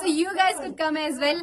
So you guys could come as well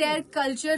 their culture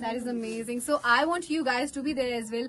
That is amazing. So I want you guys to be there as well